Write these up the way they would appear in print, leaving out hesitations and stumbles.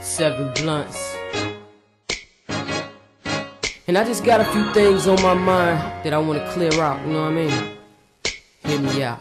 7 blunts. And I just got a few things on my mind that I want to clear out, you know what I mean? Hear me out.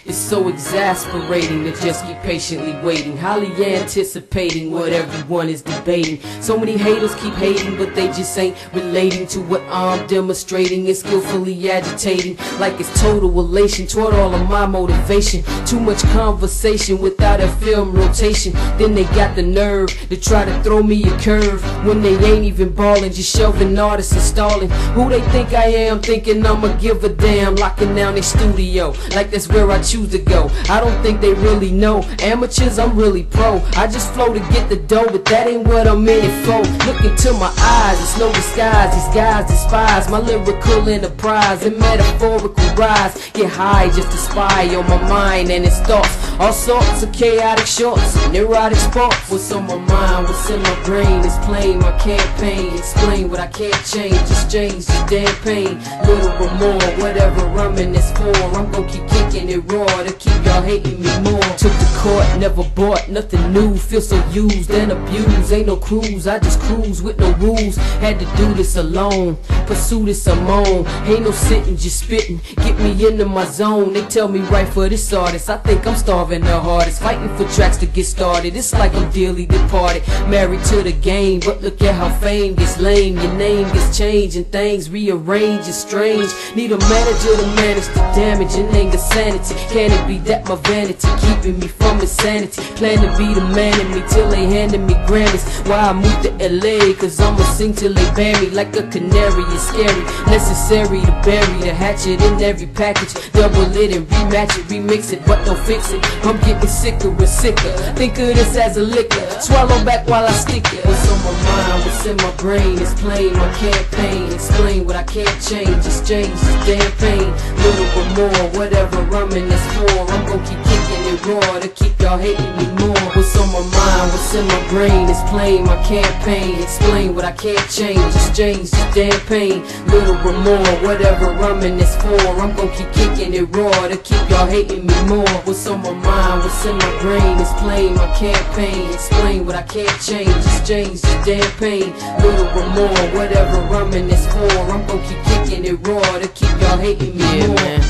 It's so exasperating to just keep patiently waiting, highly anticipating what everyone is debating. So many haters keep hating, but they just ain't relating to what I'm demonstrating. It's skillfully agitating, like it's total elation toward all of my motivation. Too much conversation without a film rotation. Then they got the nerve to try to throw me a curve when they ain't even ballin', just shelving artists and stalling. Who they think I am, thinking I'ma give a damn, locking down their studio like that's where I choose to go. I don't think they really know. Amateurs, I'm really pro. I just flow to get the dough, but that ain't what I'm in it for. Look into my eyes, it's no disguise. These guys despise my lyrical enterprise and metaphorical rise. Get high just to spy on my mind and its thoughts. All sorts of chaotic shorts and erotic sparks. What's on my mind, what's in my brain is plain. My campaign, explain what I can't change. Exchange this damn pain, little or more, whatever I'm in this for. I'm gonna keep kicking it raw to keep y'all hating me more. Took the court, never bought nothing new. Feel so used and abused. Ain't no cruise, I just cruise with no rules. Had to do this alone, pursue this I'm on. Ain't no sitting, just spitting, get me into my zone. They tell me right for this artist, I think I'm starving the hardest. Fighting for tracks to get started, it's like I'm dearly departed. Married to the game, but look at how fame gets lame. Your name gets changed and things rearrange, it's strange. Need a manager to manage the damage and anger sanity. Can it be that my vanity keeping me from insanity? Plan to be the man in me till they handing me Grammys. Why I moved to LA, cause I'ma sing till they ban me. Like a canary, it's scary, necessary to bury the hatchet in every package. Double it and rematch it, remix it, but don't fix it. I'm getting sicker and sicker, think of this as a liquor. Swallow back while I stick it. What's on my mind, what's in my brain is plain. My campaign, explain what I can't change. Exchange this damn pain, little or more, whatever I'm in this for. I'm gonna keep kicking it raw to keep y'all hating me more. What's on my mind, what's in my brain is plain. My campaign, explain what I can't change. Exchange this damn pain, little or more, whatever I'm in this for. I'm gonna keep kicking it raw to keep y'all hating me more. What's on my mind, what's in my brain is plain. My campaign, explain what I can't change. Exchange this damn pain, little or more, whatever I'm in this for. I'm gonna keep kicking it raw to keep y'all hating me more. Man.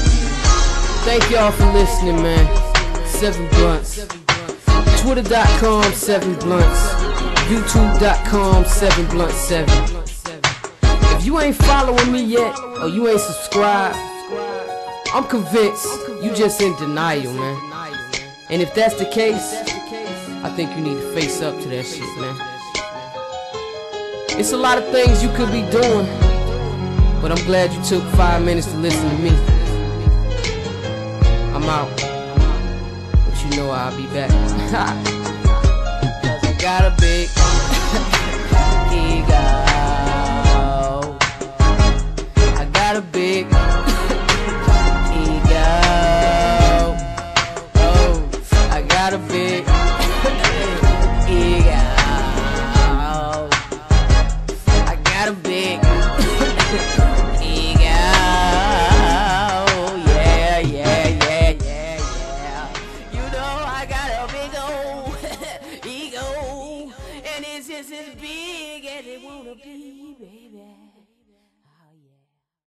Thank y'all for listening, man. 7 blunts. Twitter.com 7 blunts. YouTube.com 7 blunts 7. If you ain't following me yet, or you ain't subscribed, I'm convinced you just in denial, man. And if that's the case, I think you need to face up to that shit, man. It's a lot of things you could be doing, but I'm glad you took 5 minutes to listen to me. I'm out, but you know I'll be back. Cause I got a big ego. I got a big